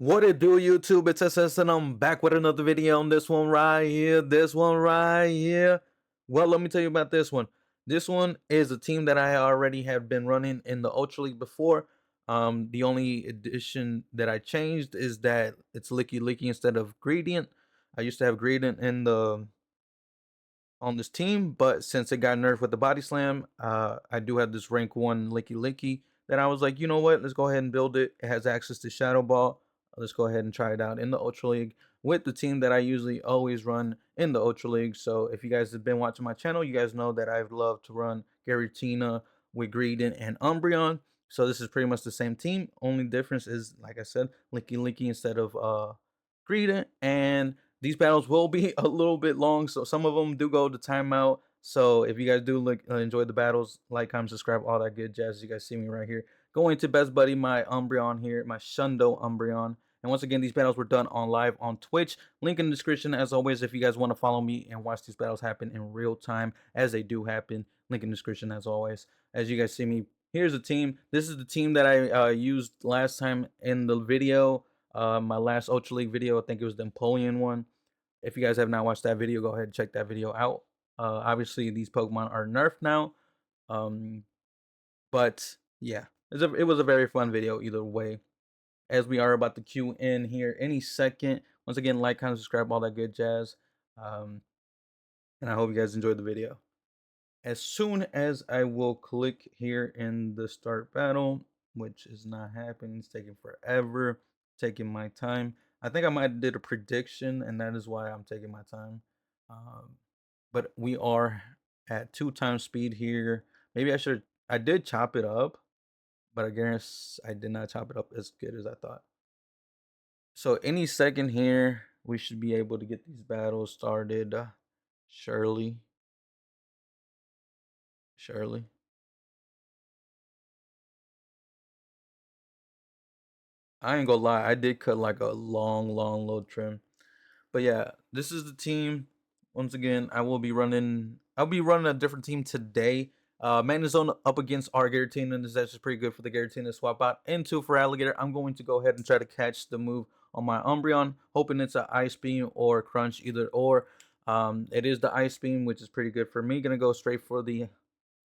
What it do, YouTube? It's SS and I'm back with another video on this one right here. This one right here. Well, let me tell you about this one. This one is a team that I already have been running in the Ultra League before. The only addition that I changed is that it's Licky instead of Greedent. I used to have Greedent in the on this team, but since it got nerfed with the body slam, I do have this rank 1 Licky that I was like, you know what, let's go ahead and build it. It has access to Shadow Ball. Let's go ahead and try it out in the Ultra League with the team that I usually always run in the Ultra League. So if you guys have been watching my channel, you guys know that I've loved to run Giratina with Greedent and Umbreon. So this is pretty much the same team. Only difference is, like I said, Licky instead of Greedent. And these battles will be a little bit long, so some of them do go to timeout. So if you guys do enjoy the battles, like, comment, subscribe, all that good jazz. You guys see me right here. Going to best buddy, my Umbreon here, my Shundo Umbreon. And once again, these battles were done on live on Twitch. Link in the description as always if you guys want to follow me and watch these battles happen in real time as they do happen. Link in the description as always. As you guys see me, here's the team. This is the team that I used last time in the video. My last Ultra League video, I think it was the Empoleon one. If you guys have not watched that video, go ahead and check that video out. Obviously, these Pokemon are nerfed now. Um, but yeah, it was a very fun video either way. As we are about to queue in here any second. Once again, like, comment, subscribe, all that good jazz. Um, and I hope you guys enjoyed the video. As soon as I will click here in the start battle, which is not happening, it's taking forever, taking my time. I think I might have did a prediction, and that is why I'm taking my time. Um, but we are at 2 times speed here. Maybe I did chop it up, but I guess I did not chop it up as good as I thought. So any second here, we should be able to get these battles started. Surely. Surely. I ain't gonna lie, I did cut like a long little trim. But yeah, this is the team. Once again, I'll be running a different team today. Magneton up against our Giratina. This is actually pretty good for the Giratina to swap out into for Alligator. I'm going to go ahead and try to catch the move on my Umbreon, hoping it's an Ice Beam or Crunch, either or. It is the Ice Beam, which is pretty good for me. Gonna go straight for the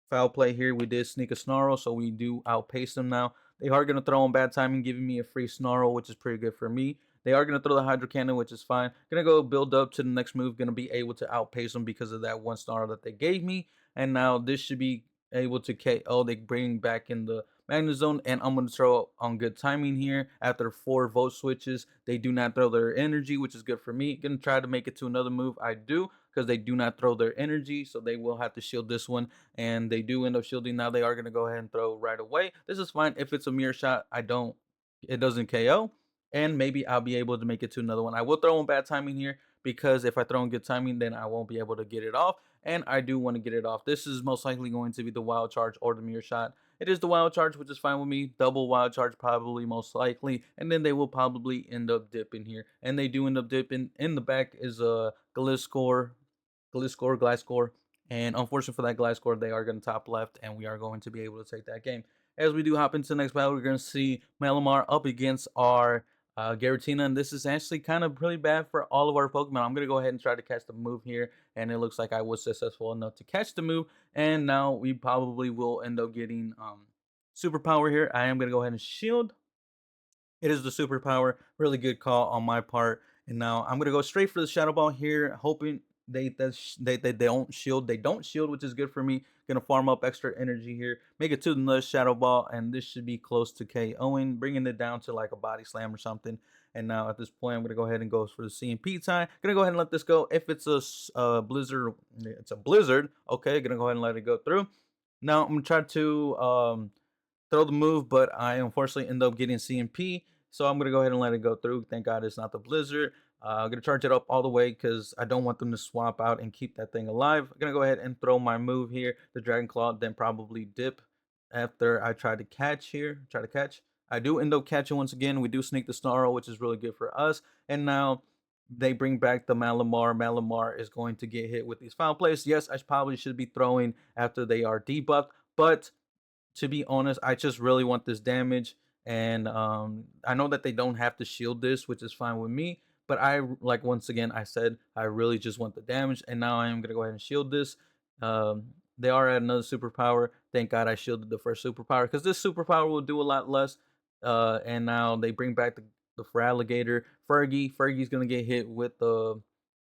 foul play here. We did sneak a Snarl, so we do outpace them now. They are going to throw on bad timing, giving me a free Snarl, which is pretty good for me. They are going to throw the Hydro Cannon, which is fine. Going to go build up to the next move. Going to be able to outpace them because of that one Snarl that they gave me. And now this should be able to KO. They bring back in the Magneton, and I'm going to throw on good timing here. After 4 Volt switches, they do not throw their energy, which is good for me. Going to try to make it to another move. I do, because they do not throw their energy, so they will have to shield this one, and they do end up shielding. Now they are going to go ahead and throw right away. This is fine. If it's a mirror shot, it doesn't KO, and maybe I'll be able to make it to another one. I will throw on bad timing here, because if I throw in good timing, then I won't be able to get it off, and I do want to get it off. This is most likely going to be the wild charge or the mirror shot. It is the wild charge, which is fine with me. Double wild charge probably most likely, and then they will probably end up dipping here, and they do end up dipping. In the back is a Gliscor, and unfortunately for that Gliscor, they are going to top left, and we are going to be able to take that game. As we do hop into the next battle, we're going to see Malamar up against our Giratina, and this is actually kind of really bad for all of our Pokemon. I'm going to go ahead and try to catch the move here, and it looks like I was successful enough to catch the move, and now we probably will end up getting Superpower here. I am going to go ahead and shield. It is the Superpower. Really good call on my part. And now I'm gonna go straight for the Shadow Ball here, hoping they don't shield. They don't shield, which is good for me. Gonna farm up extra energy here, make it to the Shadow Ball, and this should be close to KOing, bringing it down to like a body slam or something. And now at this point, I'm gonna go ahead and go for the CMP time. Gonna go ahead and let this go. If it's a blizzard, it's a blizzard. Okay, gonna go ahead and let it go through. Now I'm gonna try to throw the move, but I unfortunately end up getting CMP. So I'm going to go ahead and let it go through. Thank God it's not the Blizzard. I'm going to charge it up all the way because I don't want them to swap out and keep that thing alive. I'm going to go ahead and throw my move here, the Dragon Claw, then probably dip after I try to catch here. I do end up catching once again. We do sneak the Snarl, which is really good for us. And now they bring back the Malamar. Malamar is going to get hit with these foul plays. Yes, I probably should be throwing after they are debuffed, but to be honest, I just really want this damage. And I know that they don't have to shield this, which is fine with me. But like once again, I said I really just want the damage, and now I am gonna go ahead and shield this. They are at another superpower. Thank God I shielded the first superpower because this superpower will do a lot less. And now they bring back the Feraligatr. Fergie's gonna get hit with the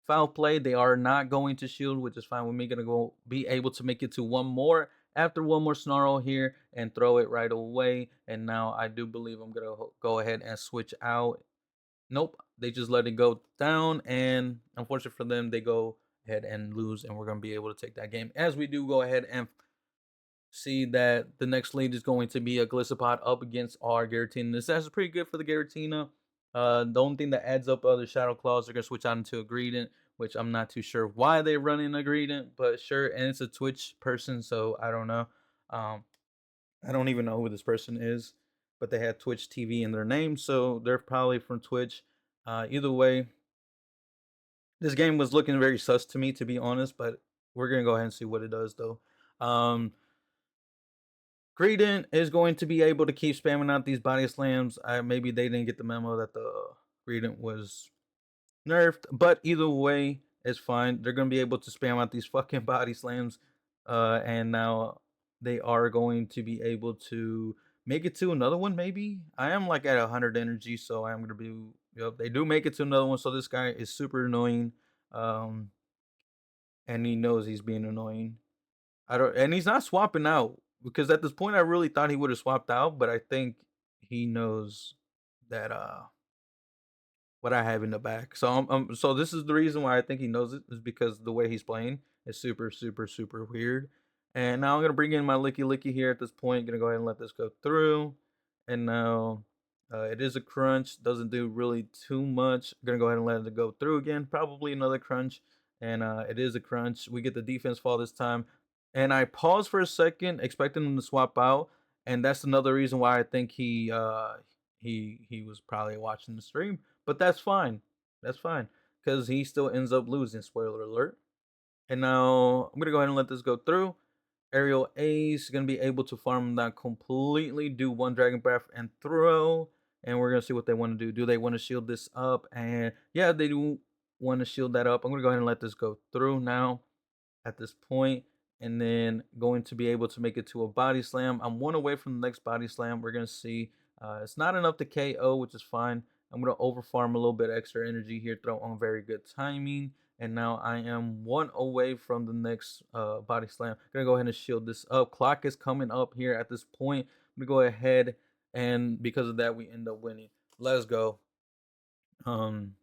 foul play. They are not going to shield, which is fine with me. Gonna go be able to make it to one more after one more snarl here and throw it right away. And now I do believe I'm gonna go ahead and switch out. Nope, they just let it go down, and unfortunately for them, they go ahead and lose, and we're gonna be able to take that game. As we do go ahead and see that the next lead is going to be a Gliscopod up against our Giratina. This is pretty good for the Giratina. The only thing that adds up other Shadow Claws, they're gonna switch out into a Greedent, which I'm not too sure why they're running a Greedent, but sure. And it's a Twitch person, so I don't know. Um, I don't even know who this person is, but they had Twitch TV in their name, so they're probably from Twitch. Either way, this game was looking very sus to me, to be honest, but we're gonna go ahead and see what it does, though. Um, Greedent is going to be able to keep spamming out these body slams. Maybe they didn't get the memo that the Greedent was nerfed, but either way, it's fine. They're gonna be able to spam out these fucking body slams, and now they are going to be able to make it to another one. Maybe I am like at 100 energy, so I am gonna be. Yep, they do make it to another one. So this guy is super annoying, um, and he knows he's being annoying. I don't, and he's not swapping out because at this point I really thought he would have swapped out, but I think he knows that what I have in the back. So so this is the reason why I think he knows it is because the way he's playing is super super super weird. And now I'm gonna bring in my Licky here at this point. Gonna go ahead and let this go through. And now it is a crunch. Doesn't do really too much. Gonna go ahead and let it go through again. Probably another crunch. And it is a crunch. We get the defense fall this time. And I pause for a second, expecting him to swap out. And that's another reason why I think he was probably watching the stream, but that's fine. That's fine because he still ends up losing. Spoiler alert. And now I'm gonna go ahead and let this go through. Aerial Ace gonna be able to farm that completely, do one Dragon Breath and throw. And we're gonna see what they want to do. Do they want to shield this up? And yeah, they do want to shield that up. I'm gonna go ahead and let this go through now at this point, and then going to be able to make it to a body slam. I'm one away from the next body slam. We're gonna see. It's not enough to KO, which is fine. I'm gonna over farm a little bit extra energy here, throw on very good timing, and now I am one away from the next body slam. Gonna go ahead and shield this up. Clock is coming up here at this point. I'm gonna go ahead, and because of that, we end up winning. Let's go. Um,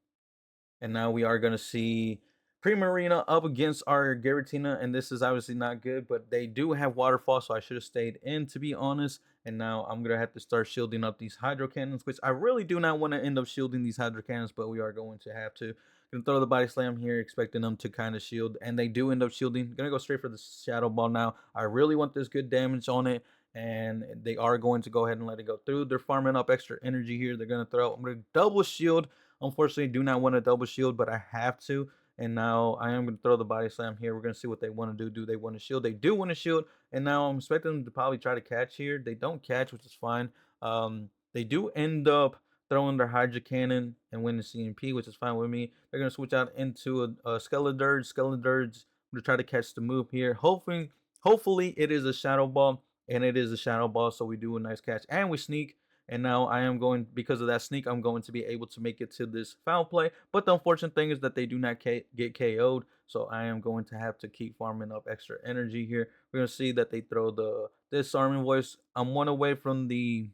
and now we are going to see Primarina up against our Giratina, and this is obviously not good, but they do have Waterfall, so I should have stayed in, to be honest. And now I'm going to have to start shielding up these Hydro Cannons, which I really do not want to end up shielding these Hydro Cannons, but we are going to have to. Gonna throw the Body Slam here, expecting them to kind of shield, and they do end up shielding. Gonna go straight for the Shadow Ball now. I really want this good damage on it, and they are going to go ahead and let it go through. They're farming up extra energy here. They're gonna throw. I'm gonna double shield. Unfortunately, do not want a double shield, but I have to. And now I am going to throw the body slam here. We're going to see what they want to do. Do they want to shield? They do want to shield. And now I'm expecting them to probably try to catch here. They don't catch, which is fine. They do end up throwing their Hydra Cannon and win the CMP, which is fine with me. They're going to switch out into a Skeledirge. Skeledirge, I'm going to try to catch the move here. Hopefully it is a Shadow Ball. And it is a Shadow Ball, so we do a nice catch. And we sneak. And now I am going, because of that sneak, I'm going to be able to make it to this foul play. But the unfortunate thing is that they do not get KO'd. So I am going to have to keep farming up extra energy here. We're going to see that they throw the disarming voice. I'm one away from the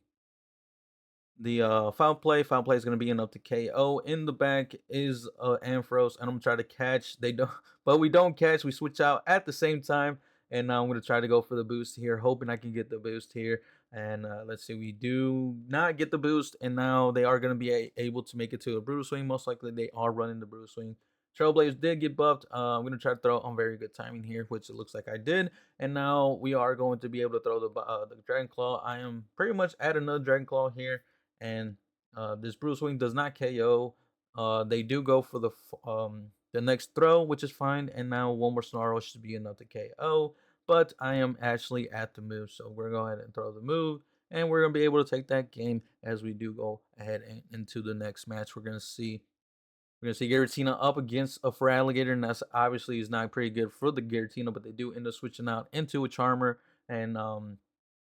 foul play. Foul play is going to be enough to KO. In the back is Ampharos, and I'm going to try to catch. They don't, but we don't catch. We switch out at the same time. And now I'm going to try to go for the boost here, hoping I can get the boost here. And let's see, we do not get the boost. And now they are going to be able to make it to a Brutal Swing. Most likely they are running the Brutal Swing. Trailblaze did get buffed. I'm going to try to throw on very good timing here, which it looks like I did. And now we are going to be able to throw the Dragon Claw. I am pretty much at another Dragon Claw here. And this Brutal Swing does not KO. They do go for the next throw, which is fine. And now one more Snarl should be enough to KO. But I am actually at the move, so we're going to go ahead and throw the move. and we're gonna be able to take that game as we do go ahead and into the next match. We're gonna see Giratina up against a Feraligatr, and that's obviously is not pretty good for the Giratina, but they do end up switching out into a Charmer. And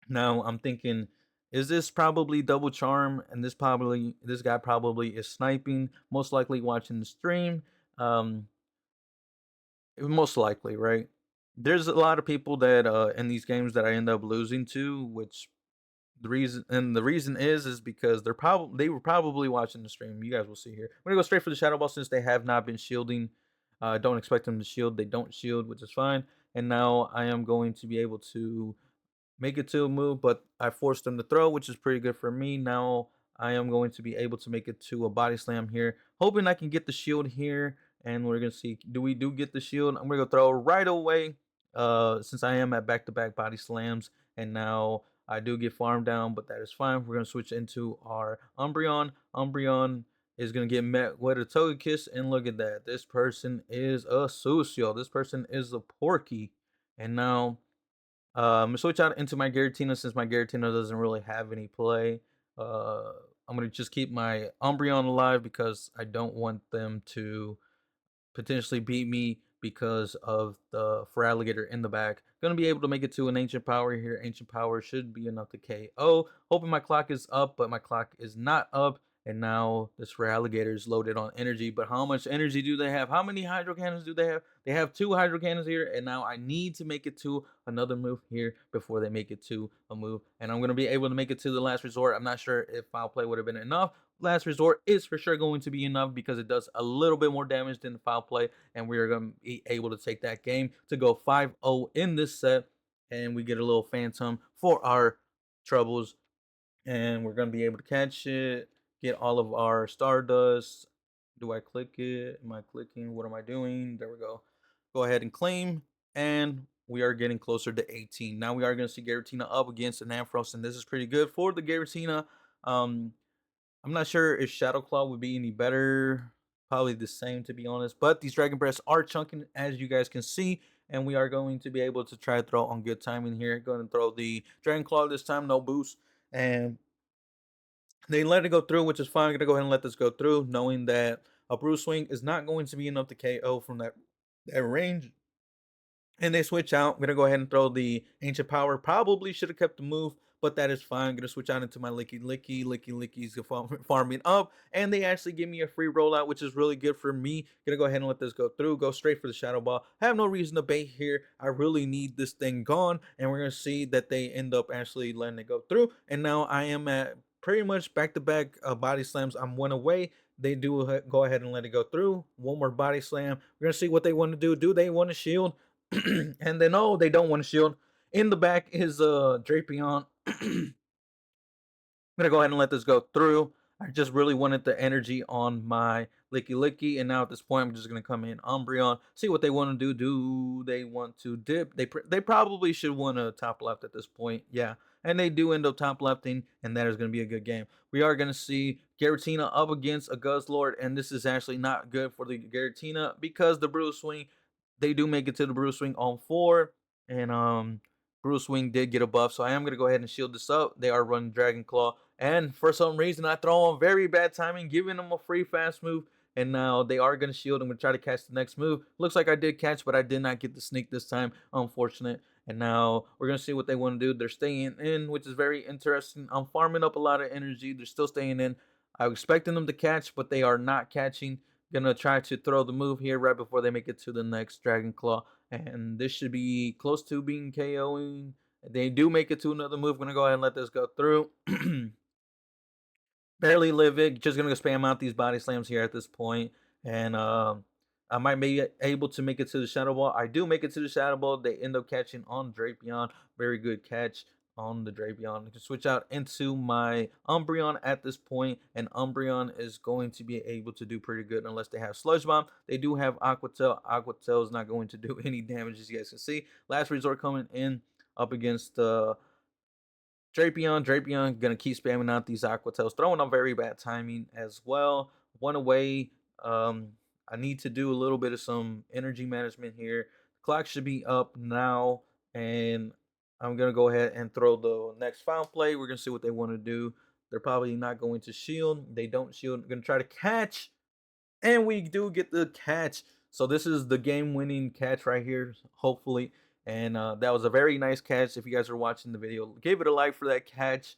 now I'm thinking, is this probably double charm? And this guy probably is sniping, most likely watching the stream. Um, Most likely, right? There's a lot of people that in these games that I end up losing to, which the reason is because they were probably watching the stream. You guys will see here. I'm gonna go straight for the Shadow Ball since they have not been shielding. Don't expect them to shield. They don't shield, which is fine. And now I am going to be able to make it to a move, but I forced them to throw, which is pretty good for me. Now I am going to be able to make it to a body slam here, hoping I can get the shield here. And we're gonna see, do we get the shield? I'm gonna go throw right away. Since I am at back-to-back body slams, and now I do get farmed down, but that is fine. We're gonna switch into our Umbreon. Umbreon is gonna get met with a Togekiss, and look at that. This person is a Sucio. This person is a Porky, and now switch out into my Giratina since my Giratina doesn't really have any play. Uh, I'm gonna just keep my Umbreon alive because I don't want them to potentially beat me because of the Feraligatr in the back. Gonna be able to make it to an Ancient Power here. Ancient Power should be enough to KO. Hoping my clock is up, but my clock is not up. And now this Feraligatr is loaded on energy. But how much energy do they have? How many Hydro Cannons do they have? They have 2 Hydro Cannons here. And now I need to make it to another move here before they make it to a move. And I'm going to be able to make it to the last resort. I'm not sure if Foul Play would have been enough. Last resort is for sure going to be enough because it does a little bit more damage than the Foul Play, and we are going to be able to take that game to go 5-0 in this set, and we get a little Phantom for our troubles, and we're going to be able to catch it, get all of our Stardust. Do I click it? Am I clicking? What am I doing? There we go. Go ahead and claim, and we are getting closer to 18. Now we are going to see Giratina up against an Ampharos, and this is pretty good for the Giratina. I'm not sure if Shadow Claw would be any better. Probably the same, to be honest. But these Dragon Breaths are chunking, as you guys can see. And we are going to be able to try to throw on good timing here. Going to throw the Dragon Claw this time, no boost. And they let it go through, which is fine. I'm going to go ahead and let this go through, knowing that a Bruce Swing is not going to be enough to KO from that range. And they switch out. I'm going to go ahead and throw the Ancient Power. Probably should have kept the move, but that is fine. I'm going to switch out into my Lickilicky. Lickilicky's farming up. And they actually give me a free rollout, which is really good for me. Going to go ahead and let this go through. Go straight for the Shadow Ball. I have no reason to bait here. I really need this thing gone. And we're going to see that they end up actually letting it go through. And now I am at pretty much back-to-back body slams. I'm one away. They do go ahead and let it go through. One more body slam. We're going to see what they want to do. Do they want to shield? And then, oh, they don't want to shield. In the back is Drapion. I'm gonna go ahead and let this go through. I just really wanted the energy on my Lickilicky, and now at this point, I'm just gonna come in Umbreon, see what they want to do. Do they want to dip? They probably should want a top left at this point, yeah. And they do end up top lefting, and that is gonna be a good game. We are gonna see Giratina up against a Guzzlord, and this is actually not good for the Giratina because the Bruce Swing, they do make it to the Bruce Swing on 4, and Bruce Wing did get a buff, so I am going to go ahead and shield this up. They are running Dragon Claw, and for some reason, I throw on very bad timing, giving them a free fast move, and now they are going to shield. I'm going to try to catch the next move. Looks like I did catch, but I did not get the sneak this time. Unfortunate. And now we're going to see what they want to do. They're staying in, which is very interesting. I'm farming up a lot of energy. They're still staying in. I was expecting them to catch, but they are not catching. Gonna try to throw the move here right before they make it to the next Dragon Claw, and this should be close to being KOing. They do make it to another move. Gonna go ahead and let this go through. Barely live it. Just gonna spam out these body slams here at this point, and I might be able to make it to the Shadow Ball. I do make it to the Shadow Ball. They end up catching on Drapion. Very good catch on the Drapion. I can switch out into my Umbreon at this point, and Umbreon is going to be able to do pretty good unless they have Sludge Bomb. They do have Aqua Tail. Aqua Tail is not going to do any damage, as you guys can see. Last resort coming in up against Drapion. Drapion gonna keep spamming out these Aqua Tails, throwing on very bad timing as well. One away. I need to do a little bit of some energy management here. Clock should be up now, and I'm gonna go ahead and throw the next foul play. We're gonna see what they want to do. They're probably not going to shield. They don't shield. I'm gonna try to catch, and we do get the catch. So this is the game-winning catch right here, hopefully. And that was a very nice catch. If you guys are watching the video, give it a like for that catch.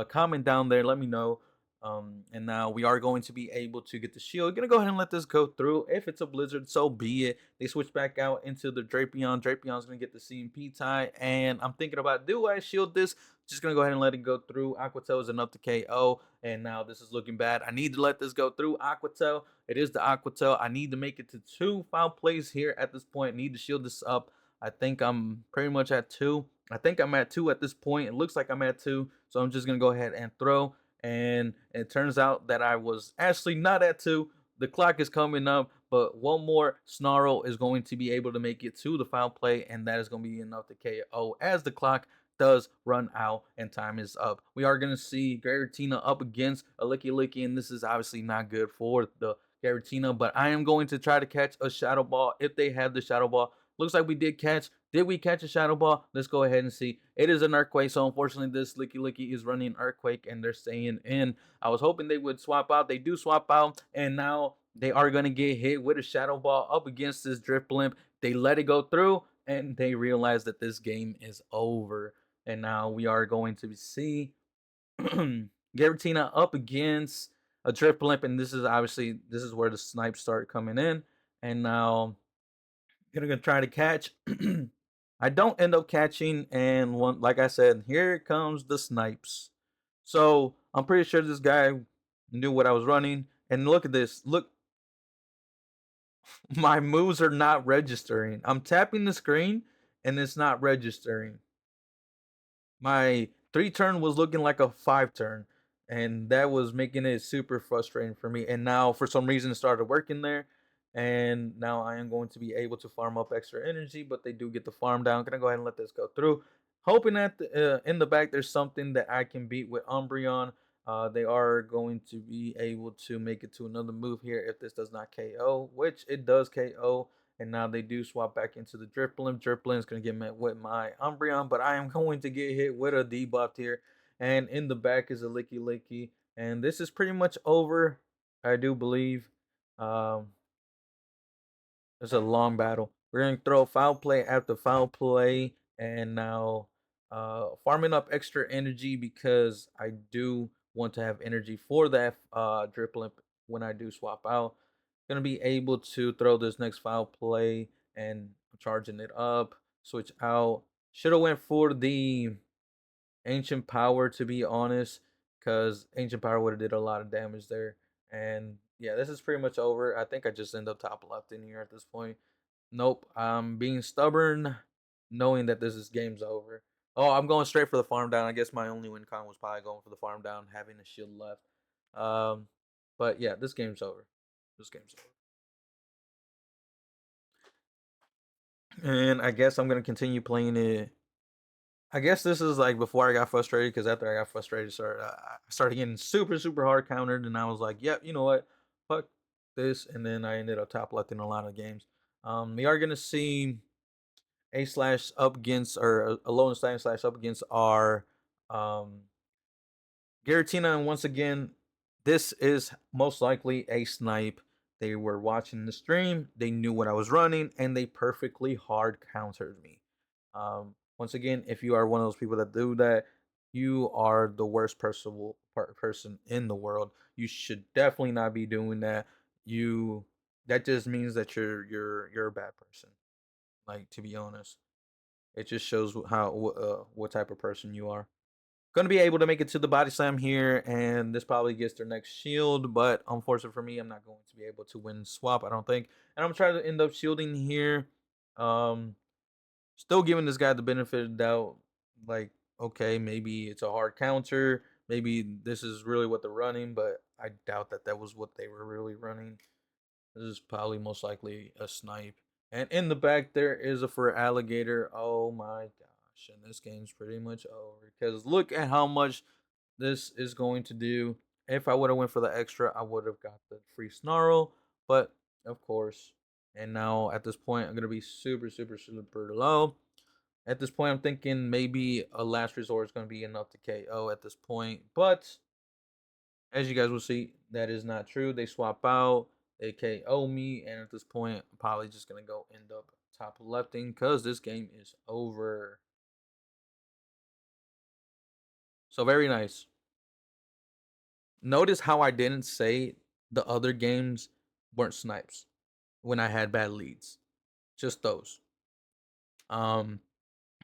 Comment down there, let me know. And now we are going to be able to get the shield. Gonna go ahead and let this go through. If it's a blizzard, so be it. They switch back out into the Drapion. Drapion's gonna get the CMP tie, and I'm thinking about, do I shield this? Just gonna go ahead and let it go through. Aquatail is enough to KO, and now this is looking bad. I need to let this go through. Aquatail. It is the Aquatail. I need to make it to 2 foul plays here at this point. Need to shield this up. I think I'm pretty much at 2. I think I'm at 2 at this point. It looks like I'm at 2, so I'm just gonna go ahead and throw. And it turns out that I was actually not at 2. The clock is coming up, but one more Snarl is going to be able to make it to the foul play, and that is going to be enough to KO as the clock does run out and time is up. We are going to see Giratina up against a Lickilicky, and this is obviously not good for the Giratina, but I am going to try to catch a Shadow Ball if they have the Shadow Ball. Looks like we did catch. Did we catch a Shadow Ball? Let's go ahead and see. It is an Earthquake, so unfortunately this Lickilicky is running Earthquake, and they're staying in. I was hoping they would swap out. They do swap out, and now they are going to get hit with a Shadow Ball up against this Drifblimp. They let it go through, and they realize that this game is over. And now we are going to see Giratina up against a Drifblimp, and this is where the snipes start coming in. And now gonna try to catch. I don't end up catching, and one, like I said, here comes the snipes. So I'm pretty sure this guy knew what I was running. And look at this. Look, my moves are not registering. I'm tapping the screen and it's not registering. My 3 turn was looking like a 5 turn, and that was making it super frustrating for me. And now for some reason it started working there, and now I am going to be able to farm up extra energy, but they do get the farm down. Gonna go ahead and let this go through, hoping that in the back there's something that I can beat with Umbreon. They are going to be able to make it to another move here if this does not KO, which it does KO. And now they do swap back into the Drifblim. Drifblim is going to get met with my Umbreon, but I am going to get hit with a debuff here. And in the back is a Lickilicky. And this is pretty much over, I do believe. Um, it's a long battle. We're going to throw foul play after foul play. And now farming up extra energy because I do want to have energy for that Driplimp when I do swap out. Gonna be able to throw this next foul play and charging it up, switch out. Should have went for the ancient power, to be honest, because ancient power would have did a lot of damage there. And yeah, this is pretty much over. I think I just end up top left in here at this point. Nope, I'm being stubborn, knowing that this is game's over. Oh, I'm going straight for the farm down. I guess my only win con was probably going for the farm down, having a shield left. But yeah, this game's over. This game's over. And I guess I'm gonna continue playing it. I guess this is like before I got frustrated, because after I got frustrated, I started getting super hard countered, and I was like, "Yep, you know what? Fuck this." And then I ended up top left in a lot of games. We are gonna see a slash up against, or a lone slash up against our um Giratina, and once again, this is most likely a snipe. They were watching the stream, they knew what I was running, and they perfectly hard countered me. Once again, if you are one of those people that do that, you are the worst person in the world. You should definitely not be doing that. You That just means that you're a bad person. Like, to be honest, it just shows how what type of person you are. Gonna be able to make it to the body slam here, and this probably gets their next shield, but unfortunately for me, I'm not going to be able to win swap, I don't think. And I'm trying to end up shielding here. Um, Still giving this guy the benefit of the doubt. Like, okay, maybe it's a hard counter. Maybe this is really what they're running, but I doubt that that was what they were really running. This is probably most likely a snipe. And in the back there is a for alligator. Oh my gosh. And this game's pretty much over. Because look at how much this is going to do. If I would have went for the extra, I would have got the free snarl. But of course. And now at this point, I'm gonna be super low. At this point, I'm thinking maybe a last resort is going to be enough to KO at this point. But as you guys will see, that is not true. They swap out, they KO me, and at this point, I'm probably just going to go end up top lefting because this game is over. So very nice. Notice how I didn't say the other games weren't snipes when I had bad leads. Just those.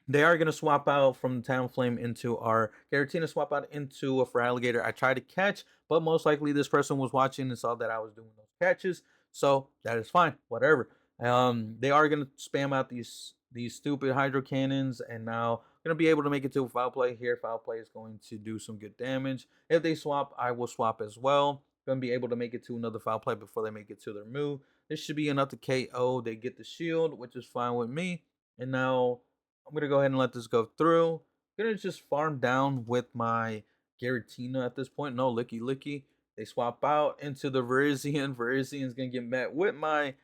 They are going to swap out from the Talonflame into our Giratina, swap out into a Feraligatr. I tried to catch, but most likely this person was watching and saw that I was doing those catches. So that is fine. Whatever. They are going to spam out these stupid Hydro Cannons, and now going to be able to make it to a foul play here. Foul play is going to do some good damage. If they swap, I will swap as well. Going to be able to make it to another foul play before they make it to their move. This should be enough to KO. They get the shield, which is fine with me. And now I'm going to go ahead and let this go through. I'm going to just farm down with my Giratina at this point. No, Licky. They swap out into the Virizion. Virizion's going to get met with my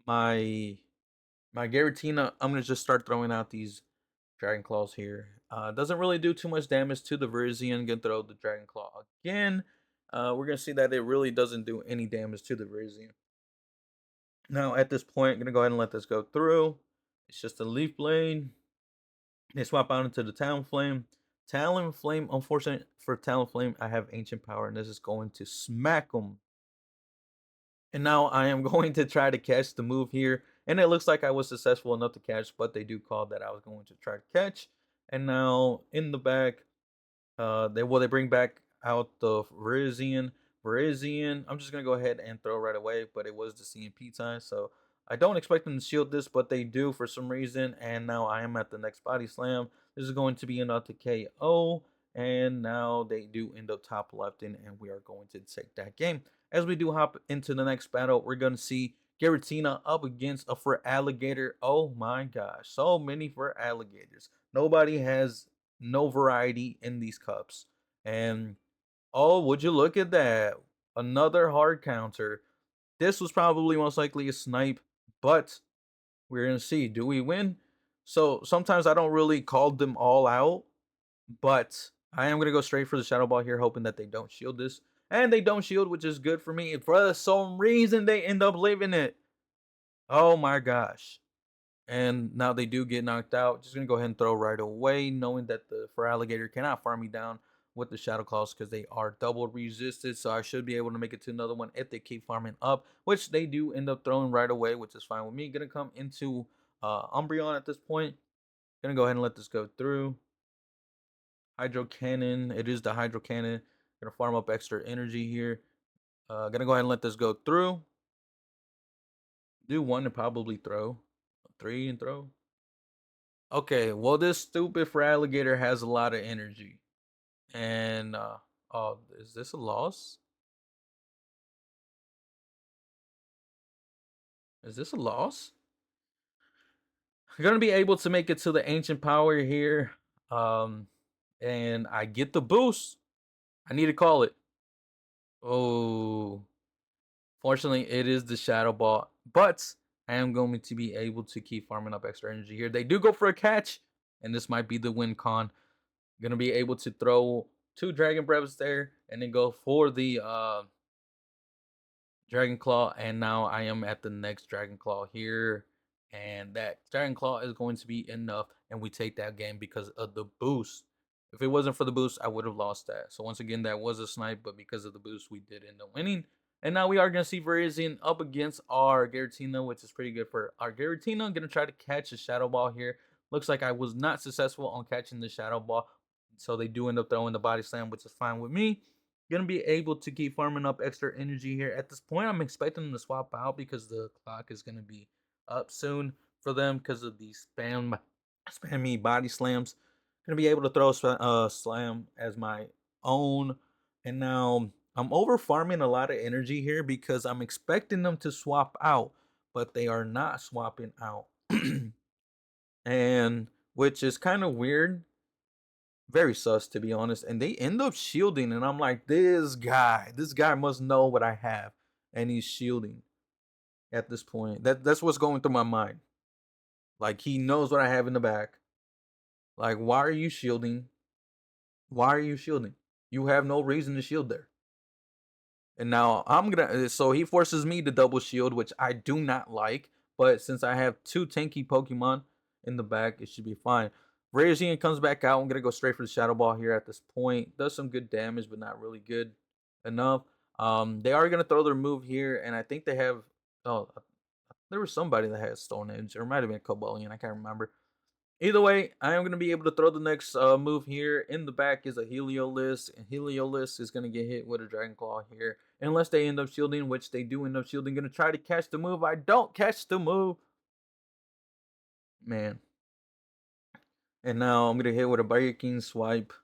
my Giratina. I'm going to just start throwing out these Dragon Claws here. Doesn't really do too much damage to the Virizion. Going to throw the Dragon Claw again. We're going to see that it really doesn't do any damage to the Virizion. Now, at this point, I'm going to go ahead and let this go through. It's just a Leaf Blade. They swap out into the Talonflame. Talonflame, unfortunately for Talonflame, I have Ancient Power, and this is going to smack them. And now I am going to try to catch the move here. And it looks like I was successful enough to catch, but they do call that I was going to try to catch. And now in the back, they bring back out the Virizion. I'm just gonna go ahead and throw right away, but it was the CMP time, so I don't expect them to shield this, but they do for some reason. And now I am at the next body slam. This is going to be enough to KO, and now they do end up top lefting, and we are going to take that game. As we do hop into the next battle, we're gonna see Giratina up against a Feraligatr. Oh my gosh, so many Feraligatrs. Nobody has no variety in these cups. And oh, would you look at that? Another hard counter. This was probably most likely a snipe, but we're going to see. Do we win? So sometimes I don't really call them all out, but I am going to go straight for the Shadow Ball here, hoping that they don't shield this. And they don't shield, which is good for me. For some reason, they end up leaving it. Oh my gosh. And now they do get knocked out. Just going to go ahead and throw right away, knowing that the Feraligatr cannot farm me down with the Shadow Claws because they are double resisted. So I should be able to make it to another one if they keep farming up, which they do end up throwing right away, which is fine with me. Going to come into Umbreon at this point. Going to go ahead and let this go through. Hydro Cannon. It is the Hydro Cannon. Going to farm up extra energy here. Going to go ahead and let this go through. Do one and probably throw. 3 and throw. Okay, well, this stupid Feraligatr has a lot of energy. And, oh, is this a loss? Is this a loss? I'm going to be able to make it to the Ancient Power here. And I get the boost. I need to call it. Oh, fortunately, it is the Shadow Ball. But I am going to be able to keep farming up extra energy here. They do go for a catch. And this might be the win con. Gonna be able to throw 2 Dragon Breaths there and then go for the Dragon Claw. And now I am at the next Dragon Claw here. And that Dragon Claw is going to be enough. And we take that game because of the boost. If it wasn't for the boost, I would have lost that. So once again, that was a snipe, but because of the boost, we did end up winning. And now we are going to see Virizion up against our Giratina, which is pretty good for our Giratina. I'm going to try to catch a Shadow Ball here. Looks like I was not successful on catching the Shadow Ball. So they do end up throwing the body slam, which is fine with me. Gonna be able to keep farming up extra energy here. At this point, I'm expecting them to swap out because the clock is gonna be up soon for them because of these spammy body slams. Gonna be able to throw slam as my own. And now I'm over farming a lot of energy here because I'm expecting them to swap out, but they are not swapping out. And which is kind of weird, very sus to be honest. And they end up shielding, and I'm like, this guy must know what I have, and he's shielding at this point. That's what's going through my mind. Like, he knows what I have in the back. Like, why are you shielding? Why are you shielding? You have no reason to shield there. And now I'm gonna, so he forces me to double shield, which I do not like. But since I have 2 tanky Pokemon in the back, it should be fine. Virizion comes back out. I'm gonna go straight for the Shadow Ball here at this point. Does some good damage, but not really good enough. They are gonna throw their move here, and I think they have. Oh, there was somebody that had Stone Edge, or it might have been Cobalion. I can't remember. Either way, I am going to be able to throw the next move here. In the back is a Heliolisk, and Heliolisk is going to get hit with a Dragon Claw here. Unless they end up shielding, which they do end up shielding. Going to try to catch the move. I don't catch the move. Man. And now I'm going to hit with a Breaking Swipe.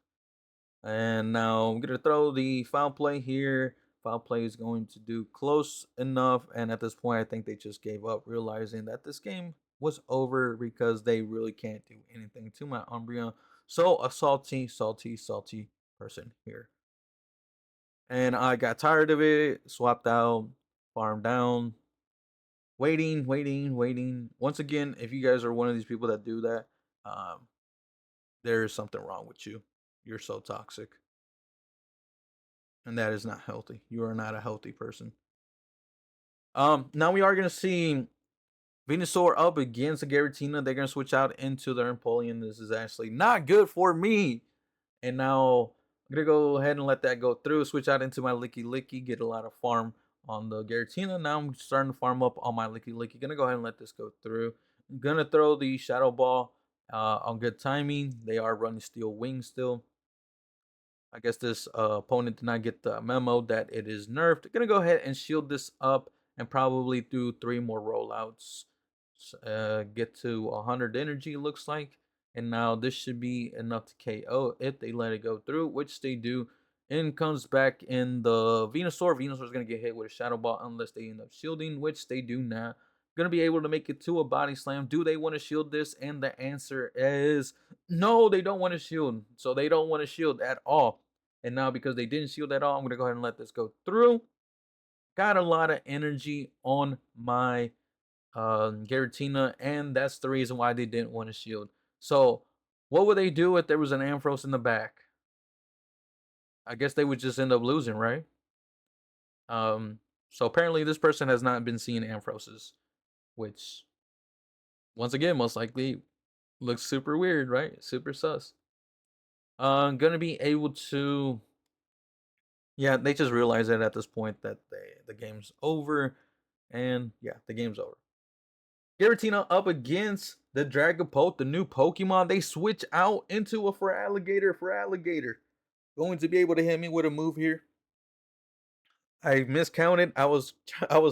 And now I'm going to throw the Foul Play here. Foul Play is going to do close enough. And at this point, I think they just gave up, realizing that this game was over because they really can't do anything to my Umbreon. So a salty person here. And I got tired of it, swapped out, farmed down, waiting. Once again, if you guys are one of these people that do that, there is something wrong with you. You're so toxic. And that is not healthy. You are not a healthy person. Now we are gonna see Venusaur up against a Giratina. They're gonna switch out into their Empoleon. This is actually not good for me. And now I'm gonna go ahead and let that go through. Switch out into my Lickilicky. Get a lot of farm on the Giratina. Now I'm starting to farm up on my Lickilicky. Gonna go ahead and let this go through. I'm gonna throw the Shadow Ball on good timing. They are running Steel Wing still. I guess this opponent did not get the memo that it is nerfed. Gonna go ahead and shield this up and probably do 3 more rollouts. Get to 100 energy, looks like. And now this should be enough to KO if they let it go through, which they do. In comes back in the Venusaur. Venusaur is going to get hit with a Shadow Ball unless they end up shielding, which they do not. Going to be able to make it to a Body Slam. Do they want to shield this? And the answer is no, they don't want to shield. So they don't want to shield at all. And now because they didn't shield at all, I'm going to go ahead and let this go through. Got a lot of energy on my Giratina, and that's the reason why they didn't want to shield. So what would they do if there was an Ampharos in the back? I guess they would just end up losing, right? So apparently this person has not been seeing Amphoroses, which once again most likely looks super weird, right? Super sus. Gonna be able to, yeah, they just realized that at this point that the game's over, and yeah, the game's over. Giratina up against the Dragapult, the new Pokemon. They switch out into a Feraligatr. Going to be able to hit me with a move here. I miscounted. I was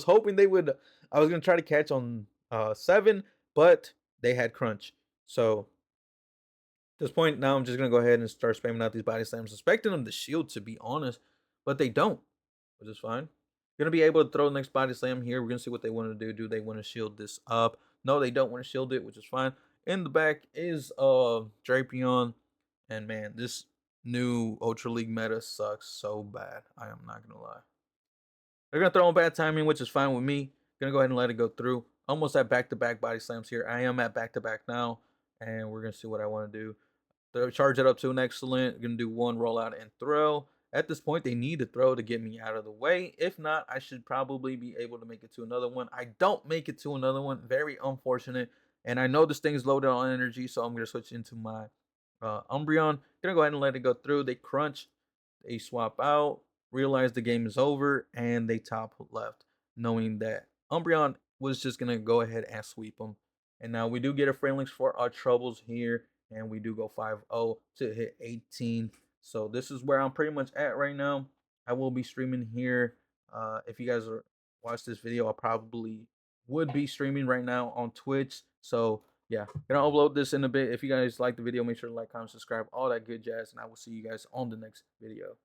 hoping they would. I was gonna try to catch on 7, but they had crunch. So at this point, now I'm just gonna go ahead and start spamming out these body slams, expecting them to shield, to be honest, but they don't, which is fine. Gonna be able to throw the next body slam here. We're gonna see what they want to do. Do they want to shield this up? No, they don't want to shield it, which is fine. In the back is Drapion, and man, this new Ultra League meta sucks so bad. I am not gonna lie. They're gonna throw in bad timing, which is fine with me. Gonna go ahead and let it go through. Almost at back-to-back body slams here. I am at back-to-back now, and we're gonna see what I want to do. They'll charge it up to an excellent. Gonna do 1 rollout and throw. At this point, they need to throw to get me out of the way. If not, I should probably be able to make it to another one. I don't make it to another one. Very unfortunate. And I know this thing is loaded on energy, so I'm gonna switch into my Umbreon. Gonna go ahead and let it go through. They crunch. They swap out. Realize the game is over, and they top left, knowing that Umbreon was just gonna go ahead and sweep them. And now we do get a Friendlinks for our troubles here, and we do go 5-0 to hit 18. So this is where I'm pretty much at right now. I will be streaming here. If you guys are watch this video, I probably would be streaming right now on Twitch. So yeah, gonna upload this in a bit. If you guys like the video, make sure to like, comment, subscribe, all that good jazz, and I will see you guys on the next video.